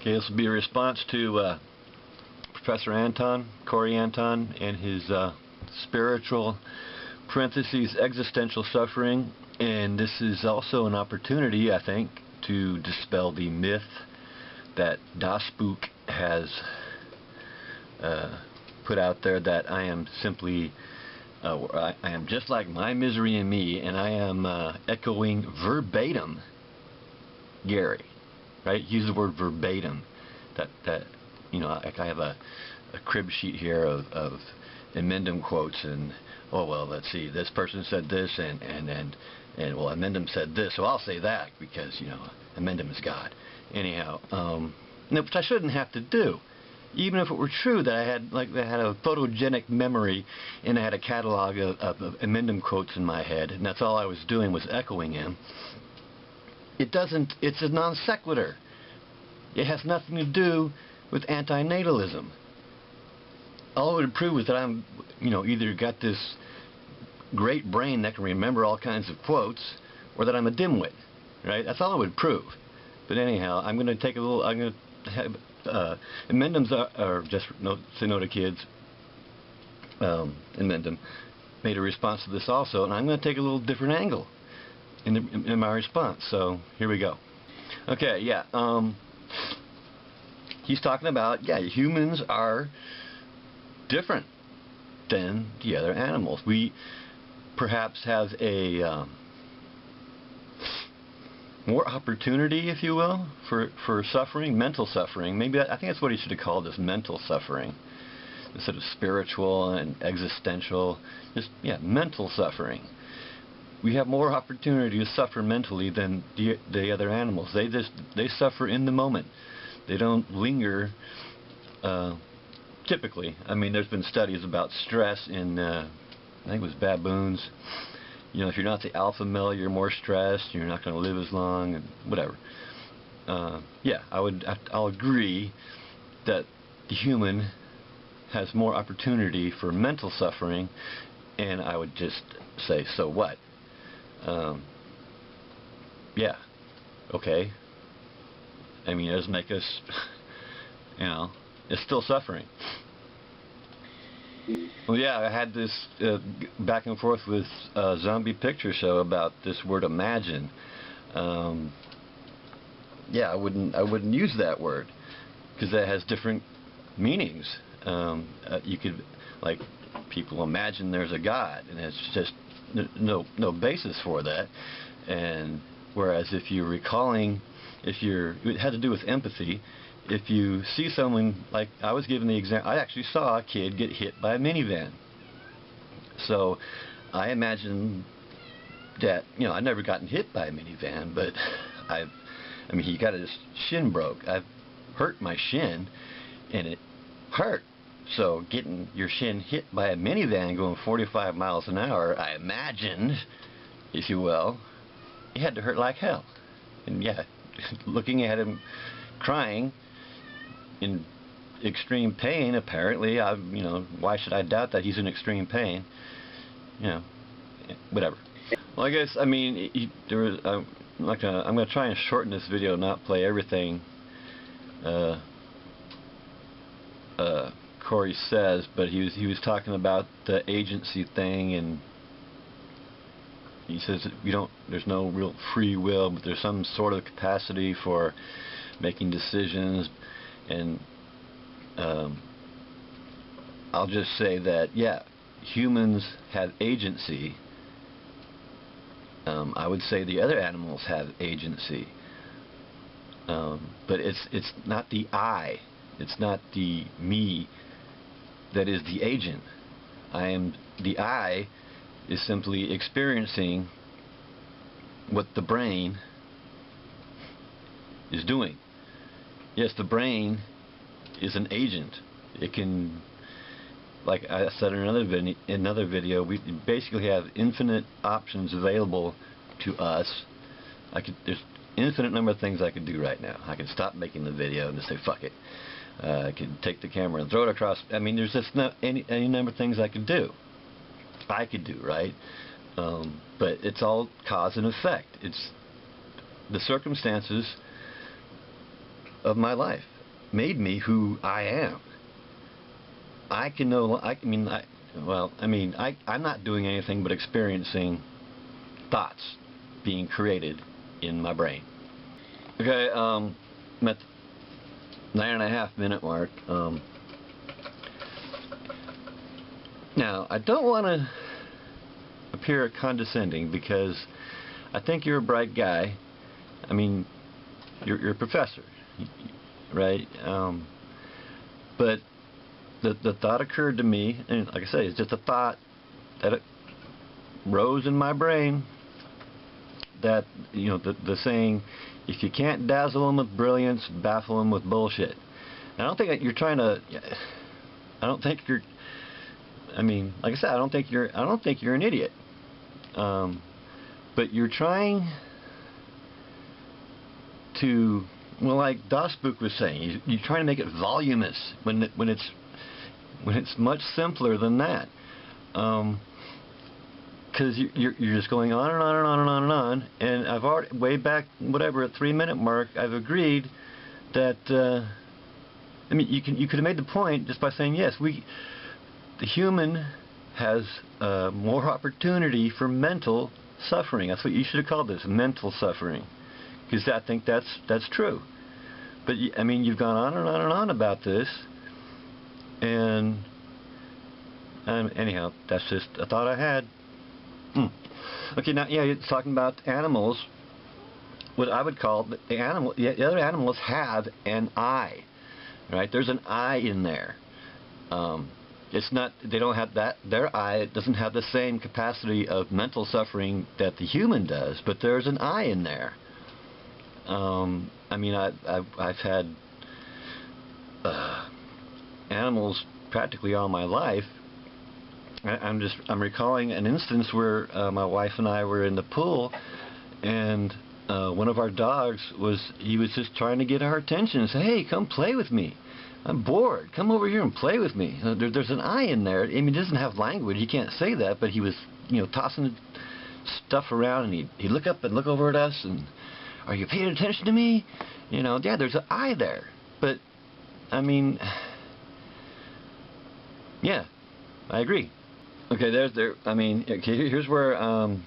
Okay, this will be a response to Professor Anton, Corey Anton, and his spiritual parentheses existential suffering. And this is also an opportunity, I think, to dispel the myth that Das Spook has put out there that I am simply I am just like My Misery and Me, and I am echoing verbatim Gary. Right? Use the word verbatim. That you know, I have a crib sheet here of Emendum quotes, and oh well, let's see, this person said this, and well, Emendum said this, so I'll say that because, you know, Emendum is God. Anyhow, which I shouldn't have to do, even if it were true that I had a photogenic memory and I had a catalog of Emendum quotes in my head, and that's all I was doing was echoing him. It doesn't. It's a non sequitur. It has nothing to do with antinatalism. All it would prove is that I'm, you know, either got this great brain that can remember all kinds of quotes, or that I'm a dimwit. Right? That's all it would prove. But anyhow, I'm going to take a little. I'm going to have Emendums are just say no to kids. Emendum made a response to this also, and I'm going to take a little different angle in my response. So here we go. Okay, yeah. He's talking about, yeah, humans are different than the other animals. We perhaps have a more opportunity, if you will, for suffering, mental suffering. Maybe I think that's what he should have called this, mental suffering, instead of spiritual and existential. Just, yeah, mental suffering. We have more opportunity to suffer mentally than the other animals. They suffer in the moment. They don't linger. Typically, I mean, there's been studies about stress in I think it was baboons. You know, if you're not the alpha male, you're more stressed. You're not going to live as long, and whatever. Yeah, I'll agree that the human has more opportunity for mental suffering, and I would just say, so what? Yeah, okay. I mean, it doesn't make us, you know, it's still suffering. Well, yeah, I had this back and forth with Zombie Picture Show about this word imagine. Yeah, I wouldn't use that word because that has different meanings. You could, like, people imagine there's a God, and it's just no basis for that. And whereas if you're recalling, it had to do with empathy. If you see someone, like I was given the example, I actually saw a kid get hit by a minivan. So I imagine that, you know, I've never gotten hit by a minivan, but I mean, he got his shin broke. I've hurt my shin, and it hurt. So getting your shin hit by a minivan going 45 miles an hour, I imagined, if you will, it had to hurt like hell. And yeah, looking at him crying in extreme pain, apparently, you know, why should I doubt that he's in extreme pain? You know, whatever. Well, I guess, I mean, I'm gonna try and shorten this video, not play everything Corey says, but he was talking about the agency thing, and he says that there's no real free will, but there's some sort of capacity for making decisions. And I'll just say that, yeah, humans have agency. I would say the other animals have agency, but it's not the I, it's not the me that is the agent. The I is simply experiencing what the brain is doing. Yes, the brain is an agent. It can, like I said in another video, we basically have infinite options available to us. There's infinite number of things I could do right now. I could stop making the video and just say fuck it. I could take the camera and throw it across. I mean, there's just not any number of things I could do. Right? But it's all cause and effect. It's the circumstances of my life. made me who I am. I can know. I'm not doing anything but experiencing thoughts being created in my brain. Okay, I'm at the 9.5 minute mark. Now, I don't want to appear condescending because I think you're a bright guy. I mean, you're a professor, right? But the thought occurred to me, and like I say, it's just a thought that it rose in my brain, that, you know, the saying, if you can't dazzle them with brilliance, baffle them with bullshit. And I don't think that you're trying to, I don't think you're, I mean, like I said, I don't think you're an idiot. But you're trying to, well, like Dasbook was saying, you're trying to make it voluminous when it's much simpler than that. Because you're just going on and on and on and on and on, and I've already, way back, whatever, at 3 minute mark, I've agreed that, I mean, you could have made the point just by saying, yes, the human has more opportunity for mental suffering. That's what you should have called this, mental suffering, because I think that's true. But I mean, you've gone on and on and on about this, and anyhow, that's just a thought I had. Okay, now, yeah, it's talking about animals. What I would call the other animals have an I, right? There's an I in there. It's not, they don't have that, their I doesn't have the same capacity of mental suffering that the human does, but there's an I in there. I mean, I've had animals practically all my life. I'm recalling an instance where my wife and I were in the pool, and one of our dogs was just trying to get our attention and say, hey, come play with me. I'm bored. Come over here and play with me. There's an I in there. I mean, he doesn't have language. He can't say that, but he was, you know, tossing stuff around, and he'd look up and look over at us, and, are you paying attention to me? You know, yeah, there's an I there. But, I mean, yeah, I agree. Okay, here's where I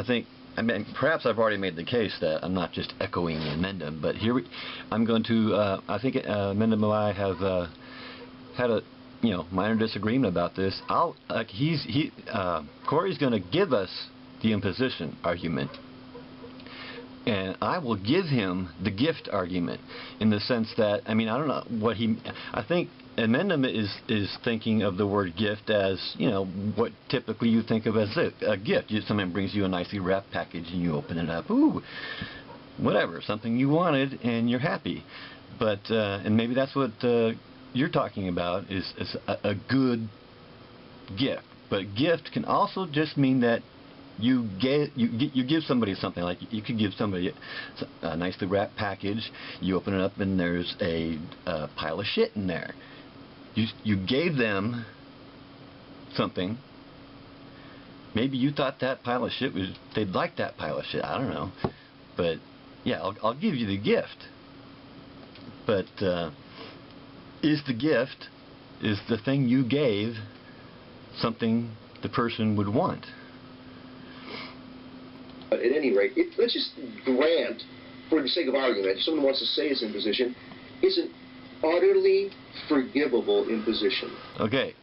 think, I mean, perhaps I've already made the case that I'm not just echoing Mendham, but I'm going to, I think Mendham and I have had a, you know, minor disagreement about this. Corey's going to give us the imposition argument, and I will give him the gift argument, in the sense that, I mean, I don't know what I think. And Mendham is thinking of the word gift as, you know, what typically you think of as a gift. Someone brings you a nicely wrapped package and you open it up. Ooh, whatever, something you wanted and you're happy. But and maybe that's what you're talking about, is a good gift. But gift can also just mean that you give somebody something. Like, you could give somebody a nicely wrapped package. You open it up and there's a pile of shit in there. You gave them something. Maybe you thought that pile of shit they'd like that pile of shit. I don't know. But yeah, I'll give you the gift. But is the thing you gave something the person would want? But at any rate, let's just grant, for the sake of argument, if someone wants to say it's imposition, it's an utterly forgivable imposition. Okay.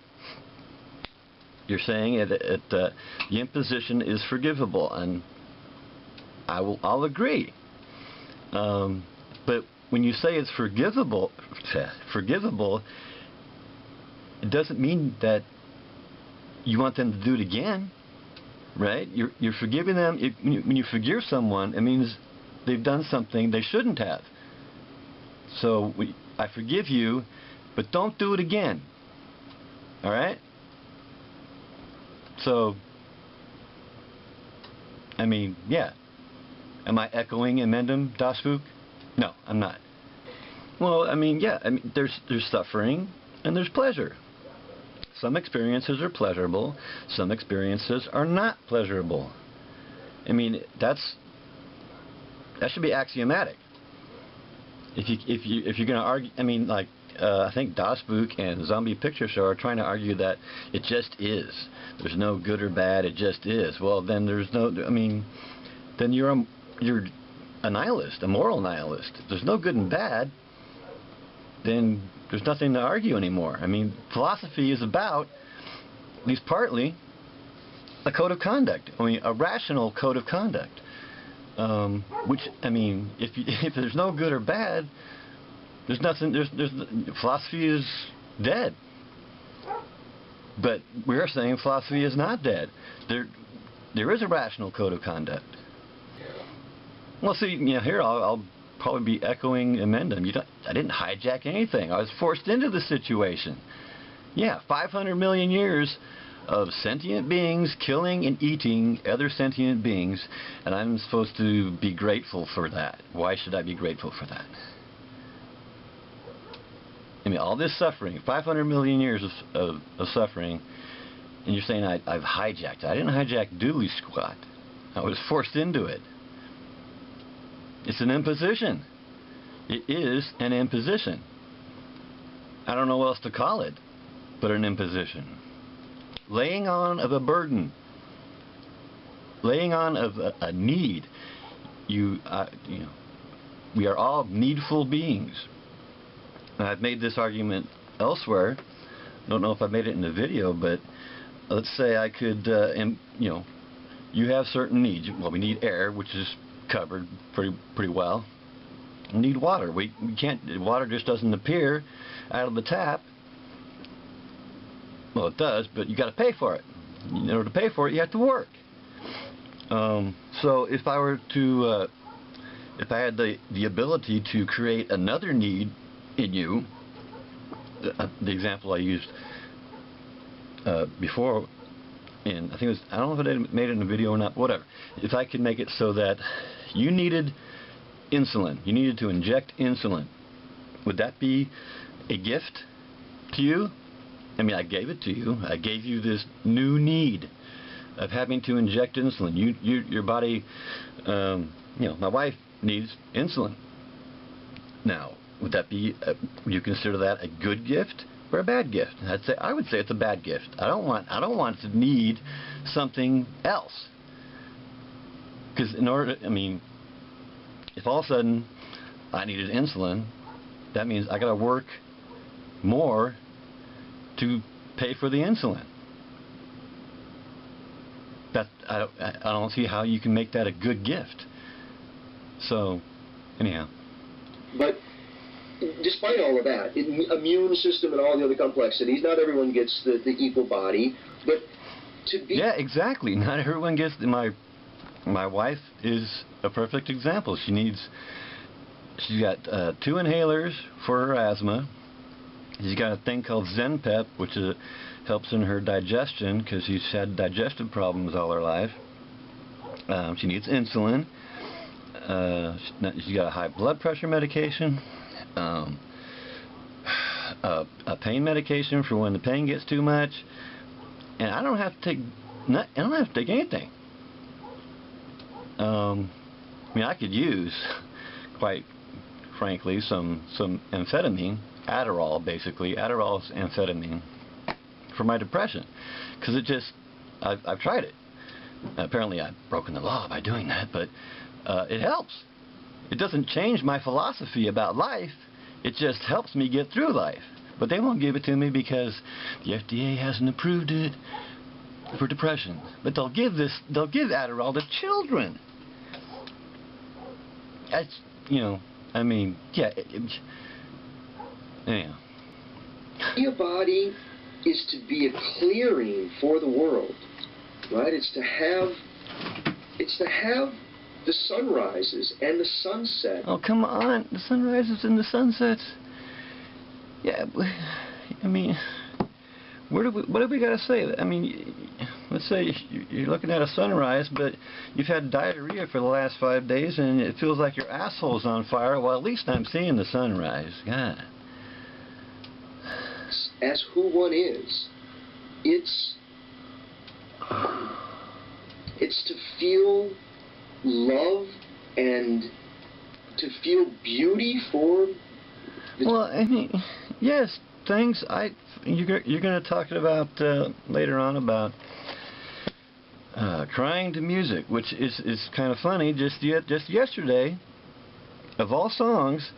You're saying the imposition is forgivable, and I'll agree. But when you say it's forgivable, it doesn't mean that you want them to do it again, right? You're forgiving them. When you forgive someone, it means they've done something they shouldn't have. So I forgive you, but don't do it again. All right? So, I mean, yeah. Am I echoing Mendham, Dasbook? No, I'm not. Well, I mean, yeah. I mean, there's suffering and there's pleasure. Some experiences are pleasurable. Some experiences are not pleasurable. I mean, that should be axiomatic. if you're going to argue, I mean, like I think Das Book and Zombie Picture Show are trying to argue that it just is. There's no good or bad. It just is. Well, then there's no. I mean, then you're a nihilist, a moral nihilist. If there's no good and bad, then there's nothing to argue anymore. I mean, philosophy is about, at least partly, a code of conduct. I mean, a rational code of conduct. Which, I mean, if there's no good or bad, there's nothing. Philosophy is dead. But we're saying philosophy is not dead. There is a rational code of conduct. Well, see, here I'll probably be echoing Emendum. I didn't hijack anything. I was forced into the situation. Yeah, 500 million years of sentient beings killing and eating other sentient beings, and I'm supposed to be grateful for that. Why should I be grateful for that? I mean, all this suffering, 500 million years of suffering, and you're saying I've hijacked it. I didn't hijack doodly squat. I was forced into it. It's an imposition. It is an imposition. I don't know what else to call it but an imposition. Laying on of a burden. Laying on of a need. We are all needful beings. And I've made this argument elsewhere. I don't know if I made it in the video, but let's say I could, you have certain needs. Well, we need air, which is covered pretty well. We need water. We can't. Water just doesn't appear out of the tap. Well, it does, but you got to pay for it. In order to pay for it, you have to work. So if I were to, if I had the ability to create another need in you, the example I used before, and I think it was, I don't know if I made it in a video or not, whatever. If I could make it so that you needed insulin, you needed to inject insulin, would that be a gift to you? I mean, I gave it to you. I gave you this new need of having to inject insulin. Your body, my wife needs insulin. Now, would that be? Would you consider that a good gift or a bad gift? I would say it's a bad gift. I don't want to need something else. Because if all of a sudden I needed insulin, that means I got to work more to pay for the insulin. I don't see how you can make that a good gift. So, anyhow. But despite all of that, immune system and all the other complexities, not everyone gets the equal body, but to be... Yeah, exactly. Not everyone gets... My wife is a perfect example. She's got 2 inhalers for her asthma. She's got a thing called Zenpep, which helps in her digestion because she's had digestive problems all her life. She needs insulin. She's got a high blood pressure medication, a pain medication for when the pain gets too much, and I don't have to take anything. I could use, quite frankly, some amphetamine. Adderall, basically. Adderall is amphetamine for my depression. Because I've tried it. Apparently I've broken the law by doing that, but it helps. It doesn't change my philosophy about life. It just helps me get through life. But they won't give it to me because the FDA hasn't approved it for depression. But they'll give Adderall to children. That's, yeah. Anyhow. Your body is to be a clearing for the world, right? It's to have the sunrises and the sunset. Oh, come on. The sunrises and the sunsets. Yeah, what have we got to say? Let's say you're looking at a sunrise, but you've had diarrhea for the last 5 days, and it feels like your asshole's on fire. Well, at least I'm seeing the sunrise. God. As who one is, it's to feel love and to feel beauty for the Well, I mean, yes, things you're going to talk about later on about crying to music, which is kind of funny. Just yesterday, of all songs,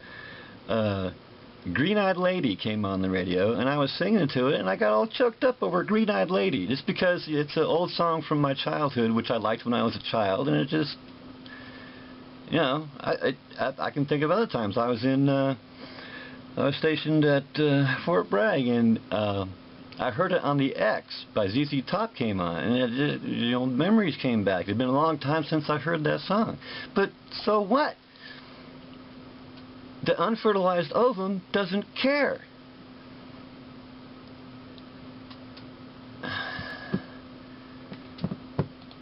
Green-Eyed Lady came on the radio, and I was singing to it, and I got all choked up over Green-Eyed Lady, just because it's an old song from my childhood, which I liked when I was a child, and it just, you know, I can think of other times. I was stationed at Fort Bragg, and I heard it on the X by ZZ Top came on, and you know, memories came back. It'd been a long time since I heard that song, but so what? The unfertilized ovum doesn't care.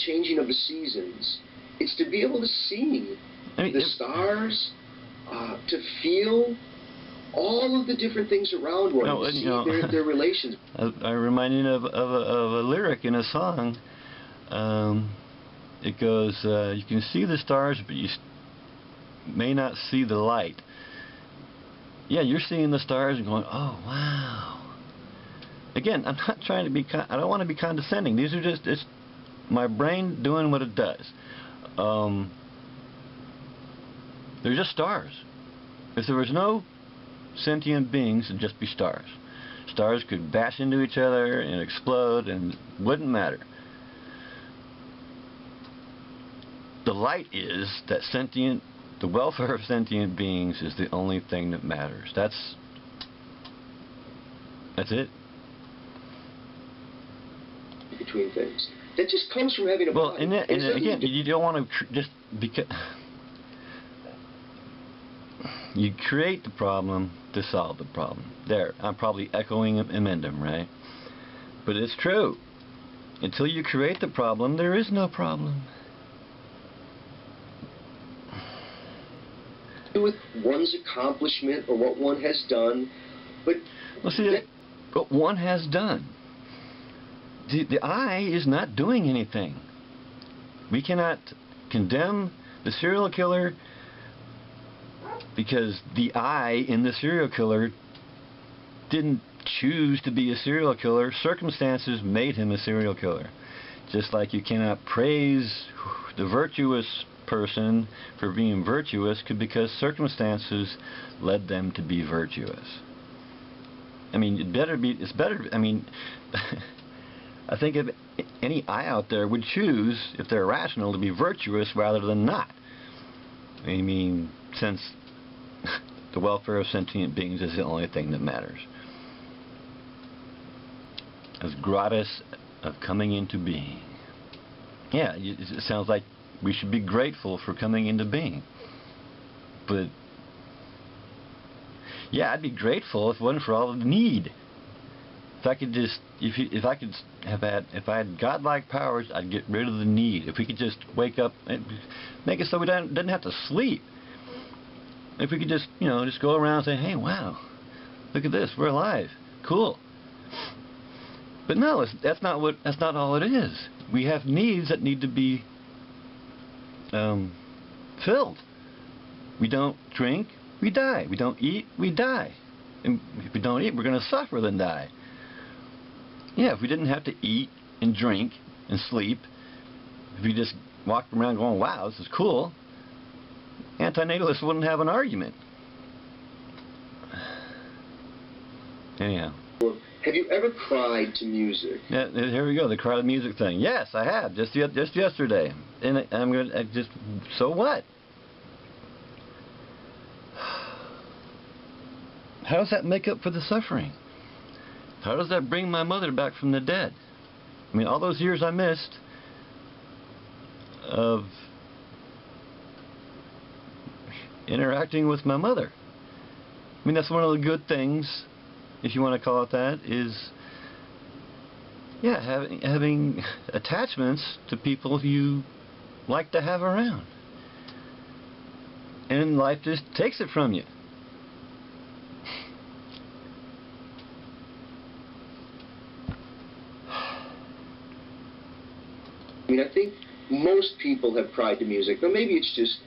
changing of the seasons. It's to be able to see the stars, to feel all of the different things around one, to see their relations. I reminded of a lyric in a song. It goes, you can see the stars, but you may not see the light. Yeah, you're seeing the stars and going, oh, wow. Again, I'm not trying to be, I don't want to be condescending. These are just, it's my brain doing what it does. They're just stars. If there was no sentient beings, it'd just be stars. Stars could bash into each other and explode and wouldn't matter. The light is that the welfare of sentient beings is the only thing that matters. That's it. Between things. That just comes from having a well, body. and again, you don't want to just because you create the problem to solve the problem. There, I'm probably echoing Emendum, right? But it's true. Until you create the problem, there is no problem. With one's accomplishment or what one has done, but well, see, what one has done. The I is not doing anything. We cannot condemn the serial killer because the I in the serial killer didn't choose to be a serial killer. Circumstances made him a serial killer. Just like you cannot praise the virtuous person for being virtuous because circumstances led them to be virtuous. I mean, it's better, I mean, I think if any I out there would choose, if they're rational, to be virtuous rather than not. I mean, since the welfare of sentient beings is the only thing that matters. As gratis of coming into being. Yeah, it sounds like we should be grateful for coming into being. But yeah, I'd be grateful if it wasn't for all the need. If I could just, if I had godlike powers, I'd get rid of the need. If we could just wake up and make it so we didn't have to sleep. If we could just, just go around and say, hey, wow, look at this, we're alive, cool. But no, that's not all it is. We have needs that need to be filled. We don't drink, we die. We don't eat, we die. And if we don't eat, we're going to suffer then die. Yeah, if we didn't have to eat and drink and sleep, if we just walked around going, wow, this is cool, antinatalists wouldn't have an argument. Anyhow. Have you ever cried to music? Yeah, here we go, the cry to music thing. Yes, I have, just yesterday. And I'm going to just, so what? How does that make up for the suffering? How does that bring my mother back from the dead? I mean, all those years I missed of interacting with my mother. I mean, that's one of the good things, if you want to call it that, is, yeah, having attachments to people you like to have around. And life just takes it from you. I mean, I think most people have cried to music. Now, maybe it's just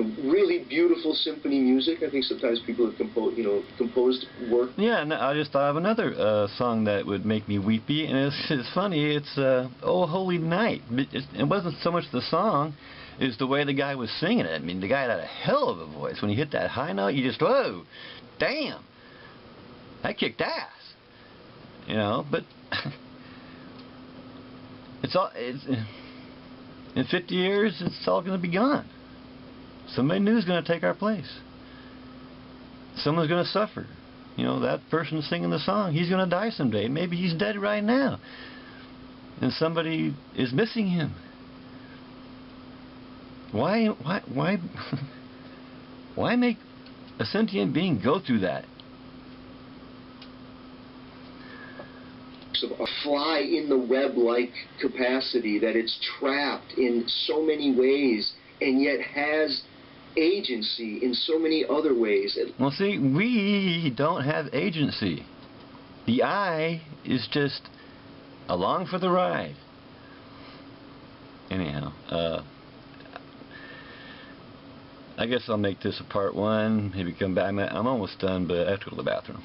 really beautiful symphony music. I think sometimes people have composed work. Yeah, and I just thought of another song that would make me weepy, and it's funny. It's "Oh Holy Night." It wasn't so much the song, it's the way the guy was singing it. I mean, the guy had a hell of a voice. When he hit that high note, you just, whoa, damn, that kicked ass. But it's in 50 years, it's all going to be gone. Somebody new is going to take our place. Someone's going to suffer. That person singing the song, he's going to die someday. Maybe he's dead right now. And somebody is missing him. Why why make a sentient being go through that? A fly in the web-like capacity, that it's trapped in so many ways and yet has agency in so many other ways. Well, see, we don't have agency. The I is just along for the ride. Anyhow, I guess I'll make this a part one, maybe come back. I'm almost done, but I have to go to the bathroom.